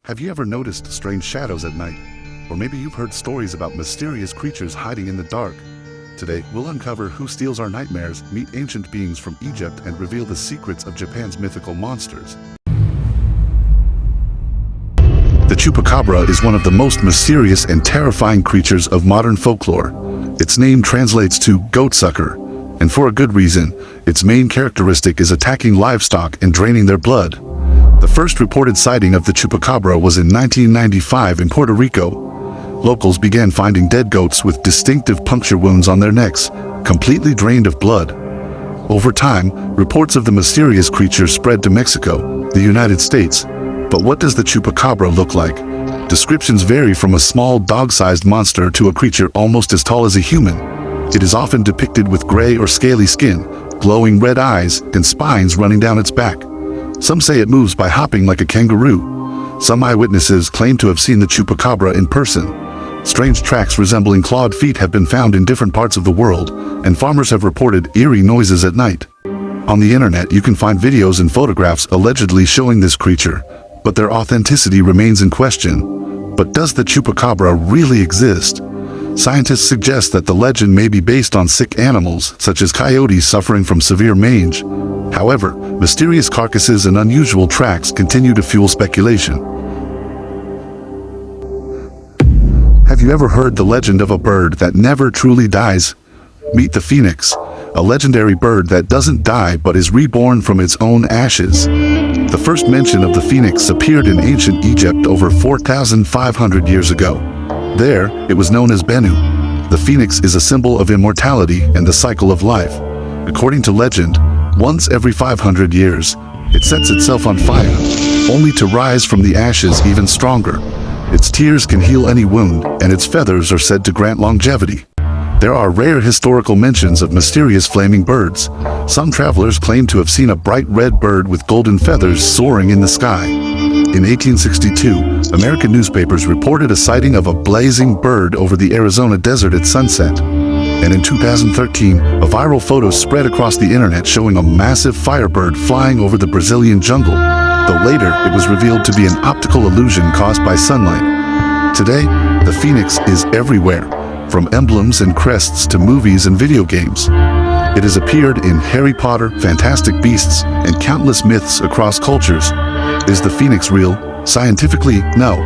Have you ever noticed strange shadows at night? Or maybe you've heard stories about mysterious creatures hiding in the dark. Today, we'll uncover who steals our nightmares, meet ancient beings from Egypt, and reveal the secrets of Japan's mythical monsters. The chupacabra is one of the most mysterious and terrifying creatures of modern folklore. Its name translates to goatsucker, and for a good reason. Its main characteristic is attacking livestock and draining their blood. The first reported sighting of the chupacabra was in 1995 in Puerto Rico. Locals began finding dead goats with distinctive puncture wounds on their necks, completely drained of blood. Over time, reports of the mysterious creature spread to Mexico, the United States. But what does the chupacabra look like? Descriptions vary from a small dog-sized monster to a creature almost as tall as a human. It is often depicted with gray or scaly skin, glowing red eyes, and spines running down its back. Some say it moves by hopping like a kangaroo. Some eyewitnesses claim to have seen the chupacabra in person. Strange tracks resembling clawed feet have been found in different parts of the world, and farmers have reported eerie noises at night. On the internet, you can find videos and photographs allegedly showing this creature, but their authenticity remains in question. But does the chupacabra really exist? Scientists suggest that the legend may be based on sick animals, such as coyotes suffering from severe mange. However, mysterious carcasses and unusual tracks continue to fuel speculation. Have you ever heard the legend of a bird that never truly dies? Meet the phoenix, a legendary bird that doesn't die but is reborn from its own ashes. The first mention of the phoenix appeared in ancient Egypt over 4,500 years ago. There, it was known as Bennu. The phoenix is a symbol of immortality and the cycle of life. According to legend, once every 500 years, it sets itself on fire, only to rise from the ashes even stronger. Its tears can heal any wound, and its feathers are said to grant longevity. There are rare historical mentions of mysterious flaming birds. Some travelers claim to have seen a bright red bird with golden feathers soaring in the sky. In 1862, American newspapers reported a sighting of a blazing bird over the Arizona desert at sunset. And in 2013, a viral photo spread across the internet showing a massive firebird flying over the Brazilian jungle, though later it was revealed to be an optical illusion caused by sunlight. Today, the phoenix is everywhere, from emblems and crests to movies and video games. It has appeared in Harry Potter, Fantastic Beasts, and countless myths across cultures. Is the phoenix real? Scientifically, no.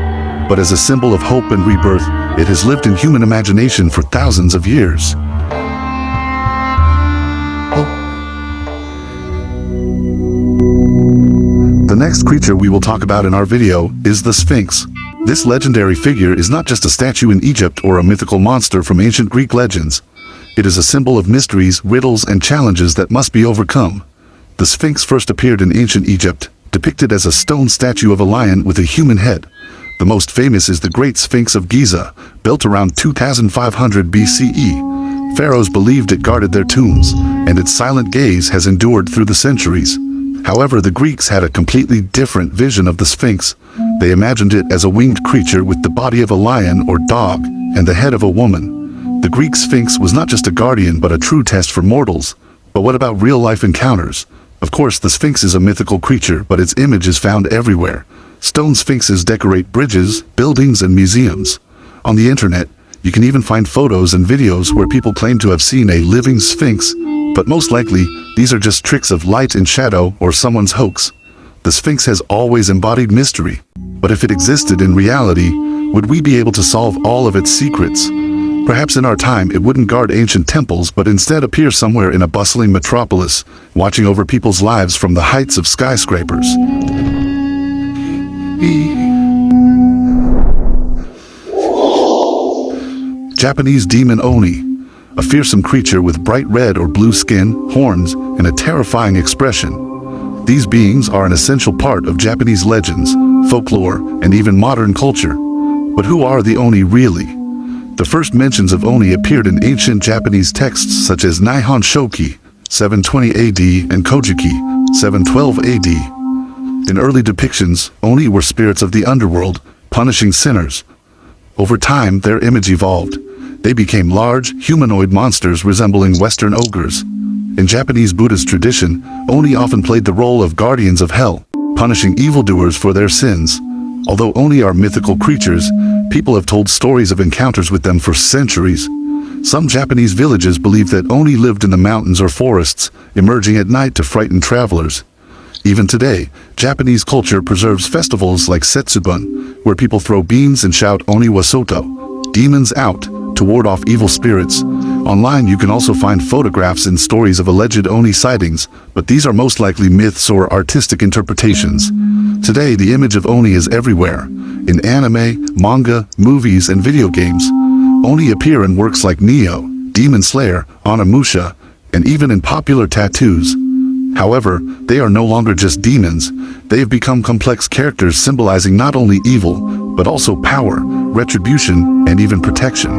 But as a symbol of hope and rebirth, it has lived in human imagination for thousands of years. The next creature we will talk about in our video is the Sphinx. This legendary figure is not just a statue in Egypt or a mythical monster from ancient Greek legends. It is a symbol of mysteries, riddles, and challenges that must be overcome. The Sphinx first appeared in ancient Egypt, depicted as a stone statue of a lion with a human head. The most famous is the Great Sphinx of Giza, built around 2500 BCE. Pharaohs believed it guarded their tombs, and its silent gaze has endured through the centuries. However, the Greeks had a completely different vision of the Sphinx. They imagined it as a winged creature with the body of a lion or dog and the head of a woman. The Greek Sphinx was not just a guardian but a true test for mortals. But what about real-life encounters? Of course, the Sphinx is a mythical creature, but its image is found everywhere. Stone sphinxes decorate bridges, buildings, and museums. On the internet, you can even find photos and videos where people claim to have seen a living sphinx, but most likely, these are just tricks of light and shadow or someone's hoax. The Sphinx has always embodied mystery. But if it existed in reality, would we be able to solve all of its secrets? Perhaps in our time, it wouldn't guard ancient temples, but instead appear somewhere in a bustling metropolis, watching over people's lives from the heights of skyscrapers. Japanese demon Oni, a fearsome creature with bright red or blue skin, horns, and a terrifying expression. These beings are an essential part of Japanese legends, folklore, and even modern culture. But who are the Oni really? The first mentions of Oni appeared in ancient Japanese texts such as Nihon Shoki, 720 AD, and Kojiki, 712 AD. In early depictions, Oni were spirits of the underworld, punishing sinners. Over time, their image evolved. They became large, humanoid monsters resembling Western ogres. In Japanese Buddhist tradition, Oni often played the role of guardians of hell, punishing evildoers for their sins. Although Oni are mythical creatures, people have told stories of encounters with them for centuries. Some Japanese villages believe that Oni lived in the mountains or forests, emerging at night to frighten travelers. Even today, Japanese culture preserves festivals like Setsubun, where people throw beans and shout Oni wa Soto, demons out, to ward off evil spirits. Online you can also find photographs and stories of alleged Oni sightings, but these are most likely myths or artistic interpretations. Today the image of Oni is everywhere. In anime, manga, movies, and video games, Oni appear in works like Nioh, Demon Slayer, Onimusha, and even in popular tattoos. However, they are no longer just demons. They have become complex characters symbolizing not only evil, but also power, retribution, and even protection.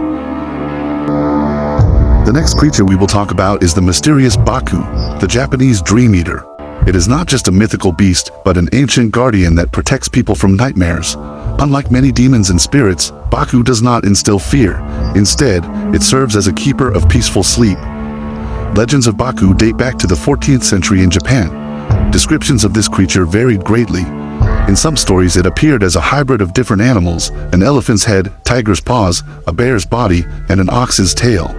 The next creature we will talk about is the mysterious Baku, the Japanese dream eater. It is not just a mythical beast, but an ancient guardian that protects people from nightmares. Unlike many demons and spirits, Baku does not instill fear. Instead, it serves as a keeper of peaceful sleep. Legends of Baku date back to the 14th century in Japan. Descriptions of this creature varied greatly. In some stories it appeared as a hybrid of different animals, an elephant's head, tiger's paws, a bear's body, and an ox's tail.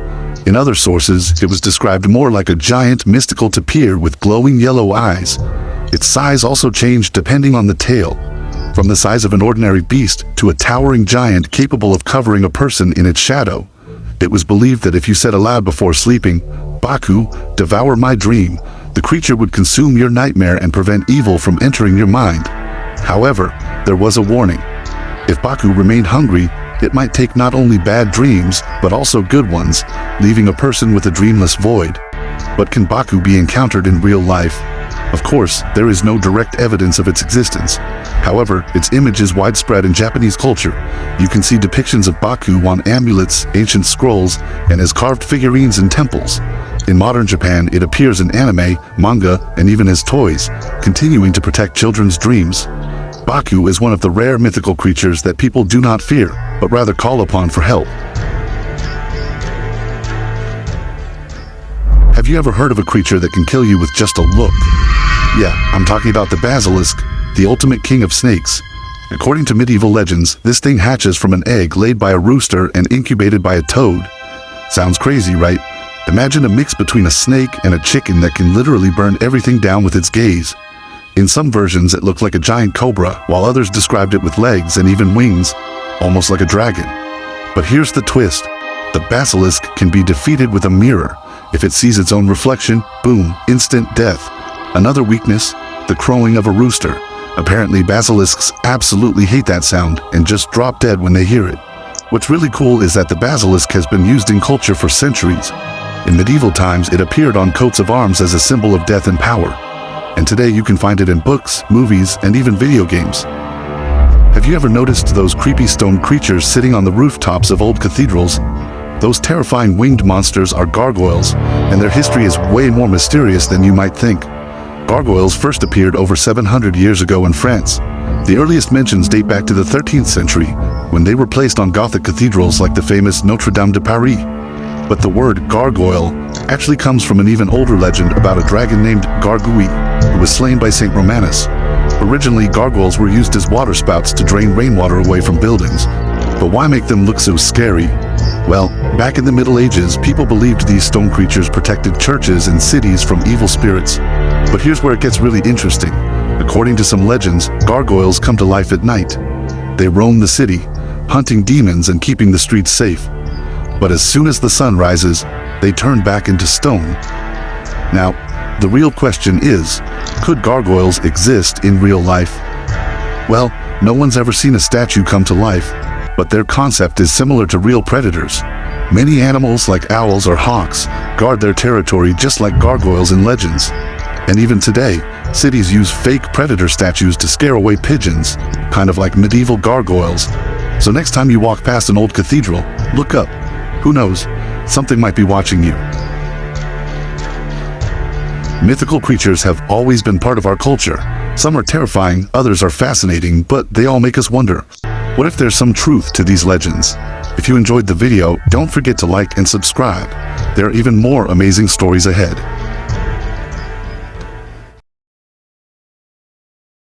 In other sources, it was described more like a giant mystical tapir with glowing yellow eyes. Its size also changed depending on the tale, from the size of an ordinary beast to a towering giant capable of covering a person in its shadow. It was believed that if you said aloud before sleeping, "Baku, devour my dream," the creature would consume your nightmare and prevent evil from entering your mind. However, there was a warning. If Baku remained hungry, it might take not only bad dreams, but also good ones, leaving a person with a dreamless void. But can Baku be encountered in real life? Of course, there is no direct evidence of its existence. However, its image is widespread in Japanese culture. You can see depictions of Baku on amulets, ancient scrolls, and as carved figurines in temples. In modern Japan, it appears in anime, manga, and even as toys, continuing to protect children's dreams. Baku is one of the rare mythical creatures that people do not fear, but rather call upon for help. Have you ever heard of a creature that can kill you with just a look? Yeah, I'm talking about the basilisk, the ultimate king of snakes. According to medieval legends, this thing hatches from an egg laid by a rooster and incubated by a toad. Sounds crazy, right? Imagine a mix between a snake and a chicken that can literally burn everything down with its gaze. In some versions it looked like a giant cobra, while others described it with legs and even wings, almost like a dragon. But here's the twist. The basilisk can be defeated with a mirror. If it sees its own reflection, boom, instant death. Another weakness, the crowing of a rooster. Apparently basilisks absolutely hate that sound and just drop dead when they hear it. What's really cool is that the basilisk has been used in culture for centuries. In medieval times it appeared on coats of arms as a symbol of death and power. And today you can find it in books, movies, and even video games. Have you ever noticed those creepy stone creatures sitting on the rooftops of old cathedrals? Those terrifying winged monsters are gargoyles, and their history is way more mysterious than you might think. Gargoyles first appeared over 700 years ago in France. The earliest mentions date back to the 13th century, when they were placed on Gothic cathedrals like the famous Notre Dame de Paris. But the word gargoyle actually comes from an even older legend about a dragon named Gargouille, who was slain by Saint Romanus. Originally, gargoyles were used as waterspouts to drain rainwater away from buildings. But why make them look so scary? Well, back in the Middle Ages, people believed these stone creatures protected churches and cities from evil spirits. But here's where it gets really interesting. According to some legends, gargoyles come to life at night. They roam the city, hunting demons and keeping the streets safe. But as soon as the sun rises, they turn back into stone. Now, the real question is, could gargoyles exist in real life? Well, no one's ever seen a statue come to life, but their concept is similar to real predators. Many animals like owls or hawks guard their territory just like gargoyles in legends. And even today, cities use fake predator statues to scare away pigeons, kind of like medieval gargoyles. So next time you walk past an old cathedral, look up. Who knows, something might be watching you. Mythical creatures have always been part of our culture. Some are terrifying, others are fascinating, but they all make us wonder. What if there's some truth to these legends? If you enjoyed the video, don't forget to like and subscribe. There are even more amazing stories ahead.